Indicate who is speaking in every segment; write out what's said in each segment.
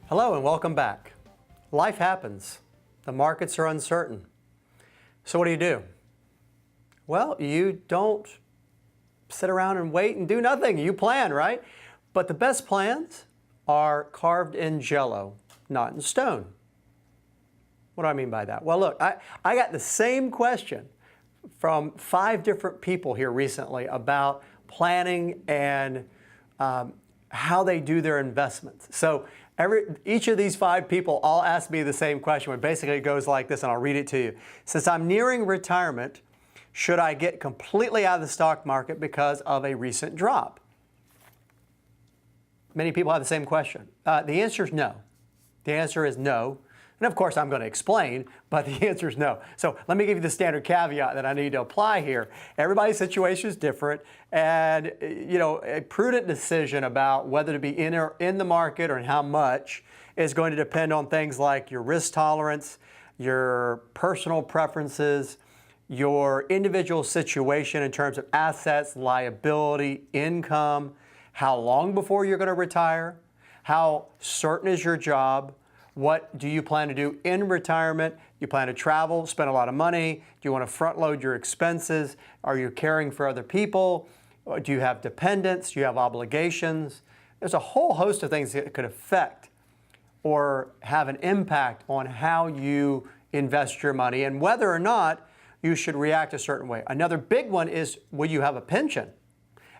Speaker 1: Hello and welcome back. Life happens. The markets are uncertain. So what do? Well, you don't sit around and wait and do nothing. You plan, right? But the best plans are carved in jello, not in stone. What do I mean by that? Well, look, I got the same question from 5 different people here recently about planning and how they do their investments. So each of these 5 people all ask me the same question, but basically it goes like this, and I'll read it to you. Since I'm nearing retirement, should I get completely out of the stock market because of a recent drop? Many people have the same question. The answer is no. The answer is no. And of course, I'm going to explain, but the answer is no. So let me give you the standard caveat that I need to apply here. Everybody's situation is different, and a prudent decision about whether to be in the market or how much is going to depend on things like your risk tolerance, your personal preferences, your individual situation in terms of assets, liability, income, how long before you're going to retire, how certain is your job. What do you plan to do in retirement? You plan to travel, spend a lot of money? Do you want to front load your expenses? Are you caring for other people? Do you have dependents? Do you have obligations? There's a whole host of things that could affect or have an impact on how you invest your money and whether or not you should react a certain way. Another big one is, will you have a pension?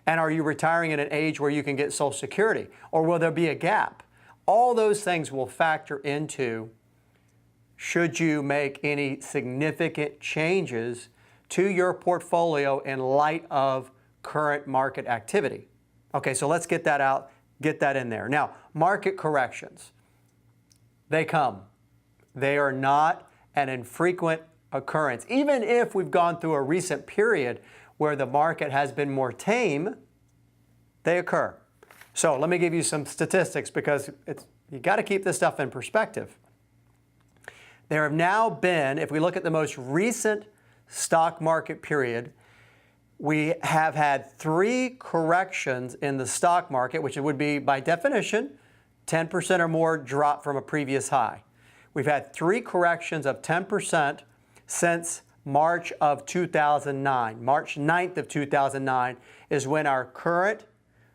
Speaker 1: And are you retiring at an age where you can get Social Security? Or will there be a gap? All those things will factor into should you make any significant changes to your portfolio in light of current market activity. Okay, so let's get that out, get that in there. Now, market corrections, they come. They are not an infrequent occurrence. Even if we've gone through a recent period where the market has been more tame, they occur. So let me give you some statistics because you got to keep this stuff in perspective. There have now been, if we look at the most recent stock market period, we have had 3 corrections in the stock market, which would be, by definition, 10% or more drop from a previous high. We've had 3 corrections of 10% since March of 2009. March 9th of 2009 is when our current,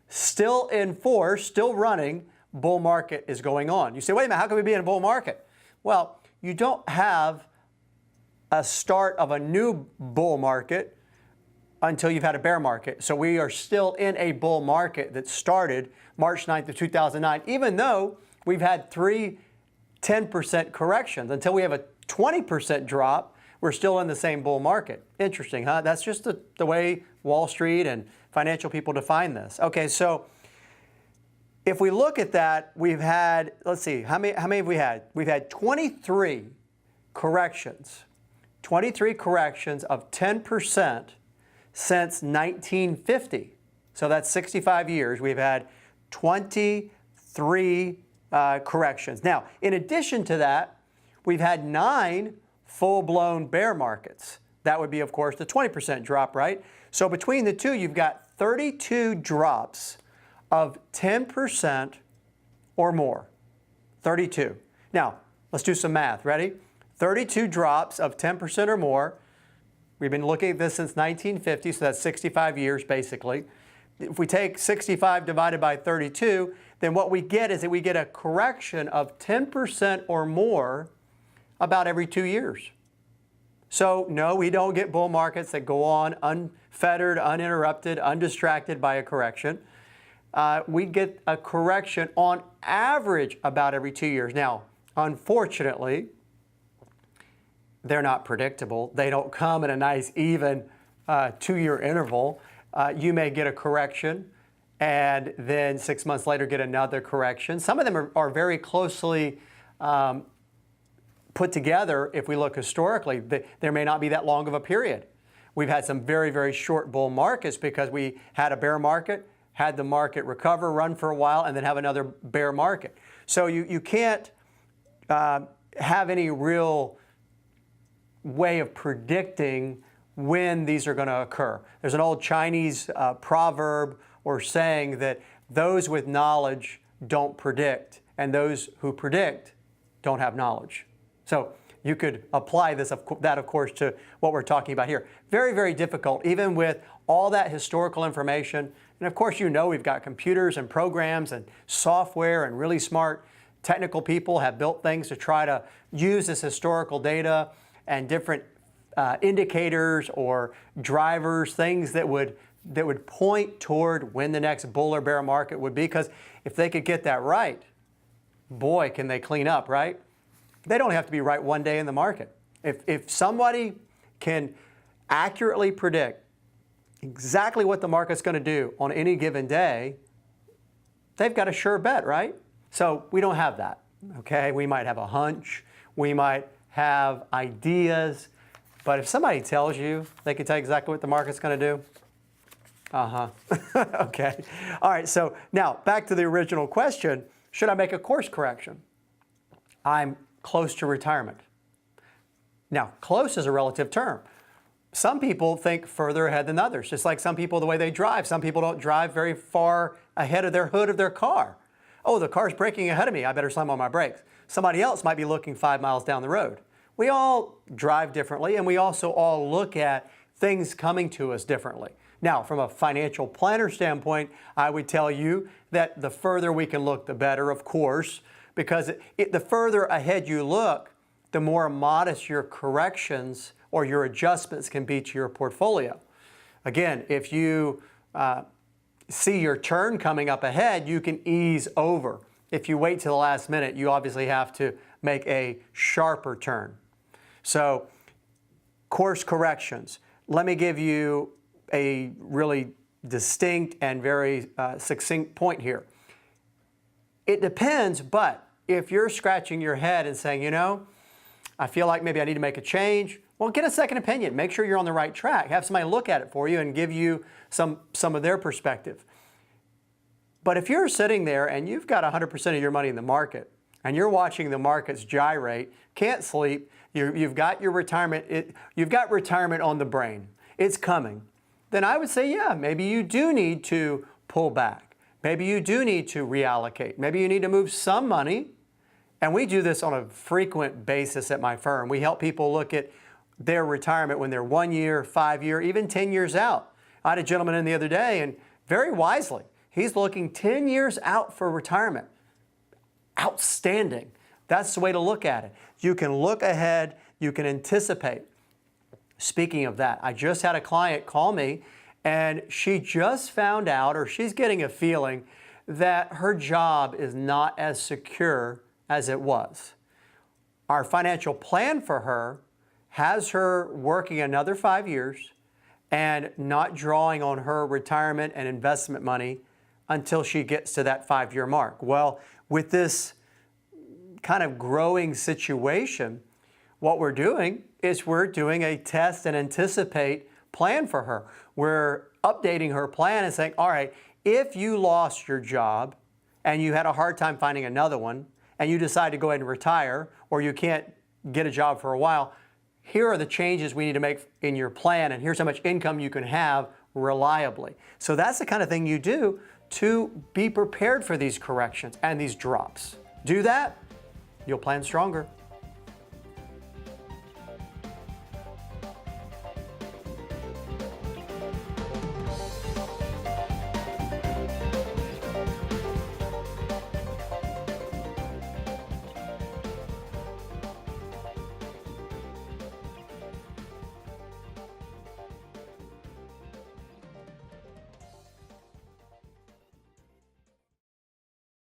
Speaker 1: still in force, still running, bull market is going on. You say, wait a minute, how can we be in a bull market? Well, you don't have a start of a new bull market until you've had a bear market. So we are still in a bull market that started March 9th of 2009, even though we've had 3 10% corrections. Until we have a 20% drop, we're still in the same bull market. Interesting, huh? That's just the way Wall Street and financial people define this. Okay, so if we look at that, we've had, let's see, how many have we had? We've had 23 corrections. 23 corrections of 10% since 1950. So that's 65 years. We've had 23 corrections. Now, in addition to that, we've had 9 full-blown bear markets. That would be, of course, the 20% drop, right? So between the two, you've got 32 drops of 10% or more. 32. Now, let's do some math. Ready? 32 drops of 10% or more. We've been looking at this since 1950, so that's 65 years, basically. If we take 65 divided by 32, then what we get is that we get a correction of 10% or more about every 2 years. So no, we don't get bull markets that go on unfettered, uninterrupted, undistracted by a correction. We get a correction on average about every 2 years. Now, unfortunately, they're not predictable. They don't come in a nice, even 2-year interval. You may get a correction and then 6 months later get another correction. Some of them are very closely put together. If we look historically, there may not be that long of a period. We've had some very, very short bull markets because we had a bear market, had the market recover, run for a while, and then have another bear market. So you can't have any real way of predicting when these are going to occur. There's an old Chinese proverb or saying that those with knowledge don't predict, and those who predict don't have knowledge. So you could apply that, of course, to what we're talking about here. Very, very difficult, even with all that historical information. And of course, we've got computers and programs and software, and really smart technical people have built things to try to use this historical data and different indicators or drivers, things that would point toward when the next bull or bear market would be. Because if they could get that right, boy, can they clean up, right? They don't have to be right one day in the market. If somebody can accurately predict exactly what the market's going to do on any given day, they've got a sure bet, right? So we don't have that, okay? We might have a hunch, we might have ideas, but if somebody tells you they can tell you exactly what the market's going to do, okay. All right, so now back to the original question, should I make a course correction? I'm close to retirement. Now, close is a relative term. Some people think further ahead than others, just like some people, the way they drive. Some people don't drive very far ahead of their hood of their car. Oh, the car's braking ahead of me, I better slam on my brakes. Somebody else might be looking 5 miles down the road. We all drive differently, and we also all look at things coming to us differently. Now, from a financial planner standpoint, I would tell you that the further we can look, the better, of course, because the further ahead you look, the more modest your corrections or your adjustments can be to your portfolio. Again, if you see your turn coming up ahead, you can ease over. If you wait till the last minute, you obviously have to make a sharper turn. So, course corrections. Let me give you a really distinct and very succinct point here. It depends, but if you're scratching your head and saying, I feel like maybe I need to make a change, well, get a second opinion. Make sure you're on the right track. Have somebody look at it for you and give you some of their perspective. But if you're sitting there and you've got 100% of your money in the market and you're watching the markets gyrate, can't sleep, you've got your retirement, you've got retirement on the brain, it's coming, then I would say, yeah, maybe you do need to pull back. Maybe you do need to reallocate. Maybe you need to move some money. And we do this on a frequent basis at my firm. We help people look at their retirement when they're 1 year, 5 year, even 10 years out. I had a gentleman in the other day, and very wisely, he's looking 10 years out for retirement. Outstanding. That's the way to look at it. You can look ahead, you can anticipate. Speaking of that, I just had a client call me, and she just found out, or she's getting a feeling, that her job is not as secure as it was. Our financial plan for her has her working another 5 years and not drawing on her retirement and investment money until she gets to that 5-year mark. Well, with this kind of growing situation, what we're doing is we're doing a test and anticipate plan for her. We're updating her plan and saying, all right, if you lost your job and you had a hard time finding another one and you decide to go ahead and retire, or you can't get a job for a while, here are the changes we need to make in your plan, and here's how much income you can have reliably. So that's the kind of thing you do to be prepared for these corrections and these drops. Do that, you'll plan stronger.